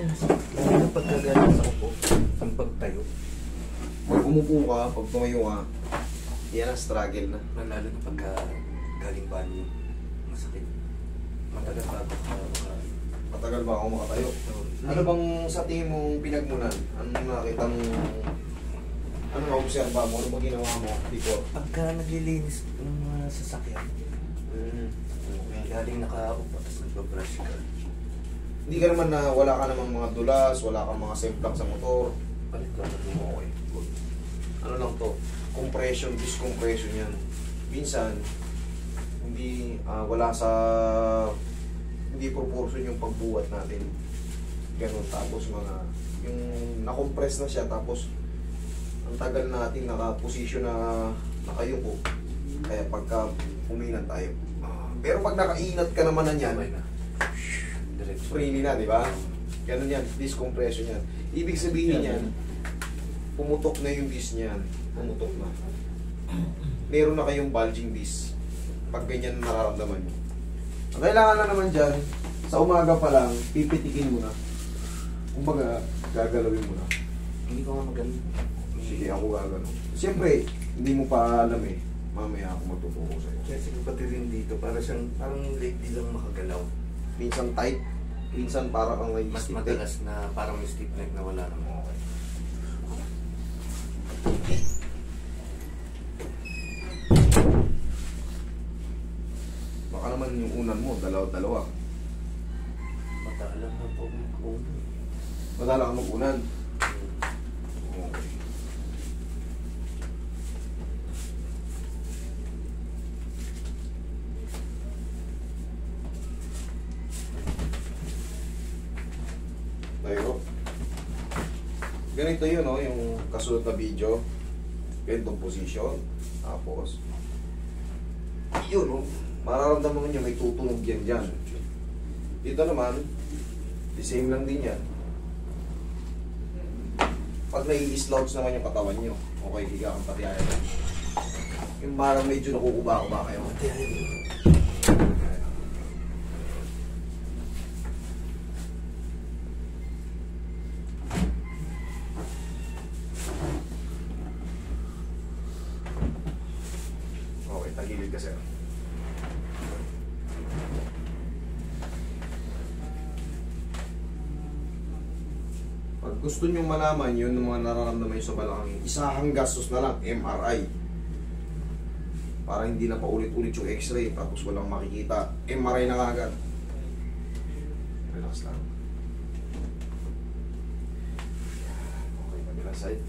Lalo na pagkagaling sa upo, ang pagtayo. Pag umupo ka, pag tumayo ka, yan ang struggle na. Lalo na pagka galing banyo, masakit. Matagal pa ako Matagal ba ako makatayo? Ano bang sa tingin mong pinagmulan? Anong nakita mong... Ano na-observa mo? Ano ba ginawa mo before? Pagka naglilinis ng mga sasakyan, okay, galing nakaupo, tapos nagbabrush ka. Hindi ka naman na wala ka namang mga dulas, wala kang mga semplang sa motor. Palit ka na Okay, good. Ano lang to? Compression, discompression yan. Minsan, hindi wala sa... Hindi proportion yung pagbuhat natin. Ganun. Tapos mga... Yung na-compress na siya, tapos ang tagal natin naka-position na nakayuko. Kaya pagka uminan tayo. Pero pag nakainat ka naman na yan, okay na. Diretso. freely na, di ba? Ganun yan, discompression yan. Ibig sabihin yan, pumutok na yung disc niyan. Pumutok na. Meron na kayong bulging disc. Pag ganyan nararamdaman nyo. Ang kailangan na naman dyan, sa umaga pa lang, pipitikin mo na. Kumbaga, gagalawin mo na. Hindi ko nga maganda. Sige, ako gagano. Siyempre, hindi mo pa alam eh. Mamaya ako matuturo sa'yo. Kasi pati rin dito, parang lately lang makagalaw. Minsan tight, minsan para kang may Mas stiff neck. madalas na parang may stiff neck na wala naman. Okay. Baka naman yung unan mo, dalawa-dalawa. Mataalam na po mag-uno. Madala ka mag-unan. Okay. Tayo. Ganito yun, no? Yung kasunod na video. Ganitong position. Tapos, yun, no? Mararamdaman nyo may tutunog yan dyan. Dito naman, the same lang din yan. Pag nai-slouch naman yung katawan nyo, okay, higa kang patiyayan. Yung parang medyo nakukuba-kuba kayo. Okay, tagilid ka, sir. Pag gusto nyo malaman yun ng mga nararamdaman nyo sa balakang, isahang gastos na lang, MRI. Para hindi na paulit-ulit yung x-ray tapos walang makikita. MRI na agad. Relax lang. Okay, kabilang side.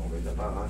Okay, dapa ka.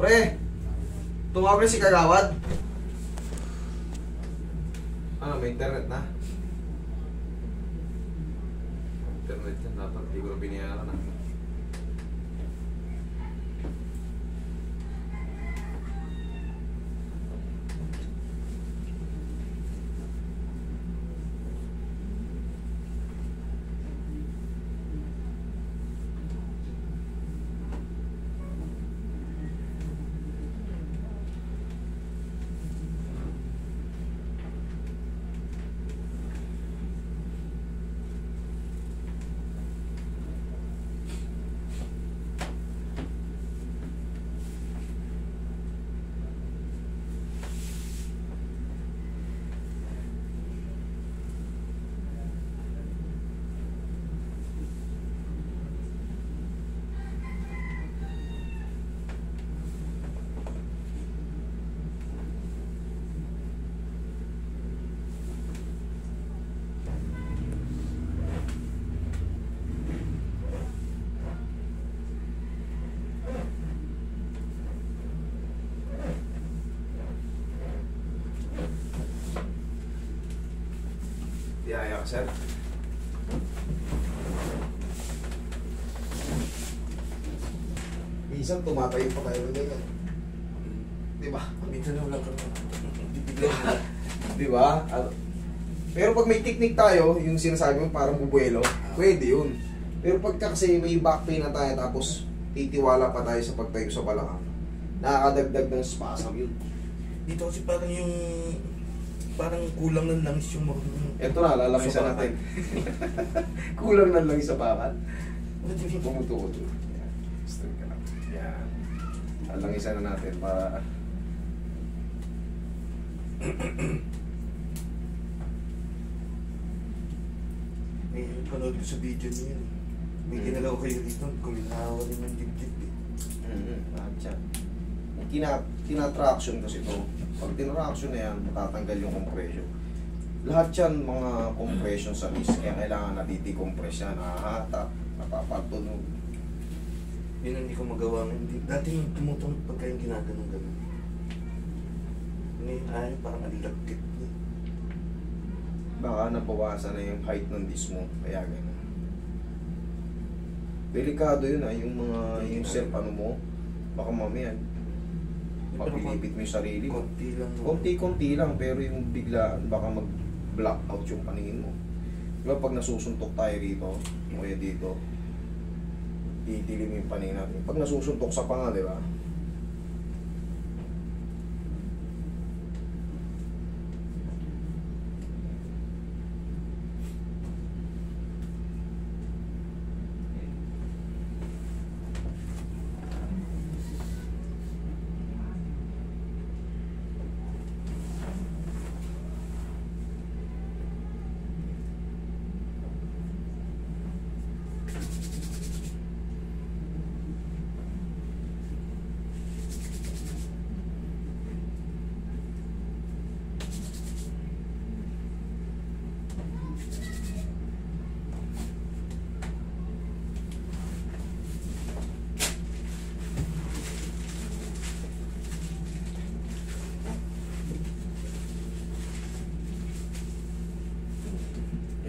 Pre, tumawag na si Kagawad. Ano, may internet na? Internet yan, dapat di ko na binayaran na. Kaya, sir. Minsan tumatayo pa tayo ng ganyan. Di ba? Minsan na wala ka na. Bibigyan nila. Di ba? Pero pag may technique tayo, yung sinasabi mo parang bubuelo, pwede yun. Pero pagka kasi may back pain na tayo tapos titiwala pa tayo sa pagtayo sa balakang, nakakadagdag ng spasm yun. Dito kasi parang yung parang kulang ng langis yung mga... Ito na, lalangisan natin. Kulang ng langis sa bakal. Pumutukod. Yan. Straight ka lang. Yan. Lalangisan na natin para... May panood ko sa video niya yun. May ginalaw kayo dito, kuminawa rin ng dibdib eh. Lahat yan. Tina-traction kasi ito. Pag tina-traction na yan, matatanggal yung compression. Lahat yan mga compression sa wrist. Kaya kailangan natiti-compress yan. Nahahata, napapatunog. Yun ang hindi ko magawa ngayon. Dati yung tumutong pagka yung ginaganon gano'n. Ngayon ay parang alilagkit niya. Baka nabawasan na yung height ng disc mo. Kaya gano'n. Delikado yun yung mga yung self ano mo. Baka mamaya mapilipit mo yung sarili mo. Konti lang. Konti-konti lang pero yung bigla baka mag-block out yung paningin mo. Diba pag nasusuntok tayo rito, o kaya dito, didilim yung paningin natin. Pag nasusuntok sa panga, di ba?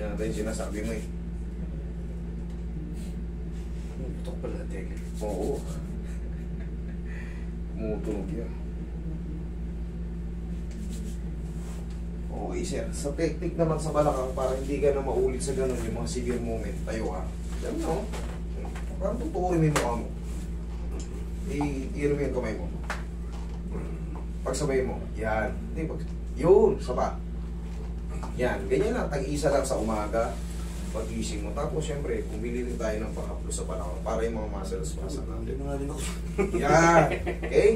Yan natin yung sinasabi mo eh. Putok pala tele. Oo. Tumutunog yan. Okay sir, sa technique naman sa balakang para hindi ka na maulit sa ganun yung mga severe moment, tayo ka. Yan no? Parang tutukoy mo yung mukha mo. I-ano mo yung kamay mo. Pagsabay mo, yan. Hindi, yun, saba. Yan, ganyan lang, tag-isa lang sa umaga, pag-gising mo. Tapos syempre, bumili rin tayo ng pang-haplo sa balakang para yung mga muscles pasan natin. Hindi na nga rin ako. Yan, okay?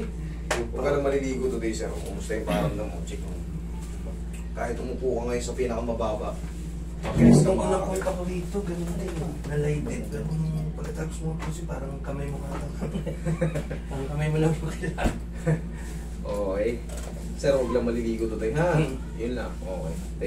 Huwag ka lang maliligo today sir. Kumusta yung paramdam mo, check mo. Kahit umupo ka ngayon sa pinakamababa, mabilis Nung kang unang makakapit. punta ko rito, ganun din. Nalighted. Ganun, pagkatapos mo kasi parang kamay mo ka. Parang kamay mo lang yung kailangan. Okay. Sir, huwag lang maliligo today, ha? Yun lang, okay.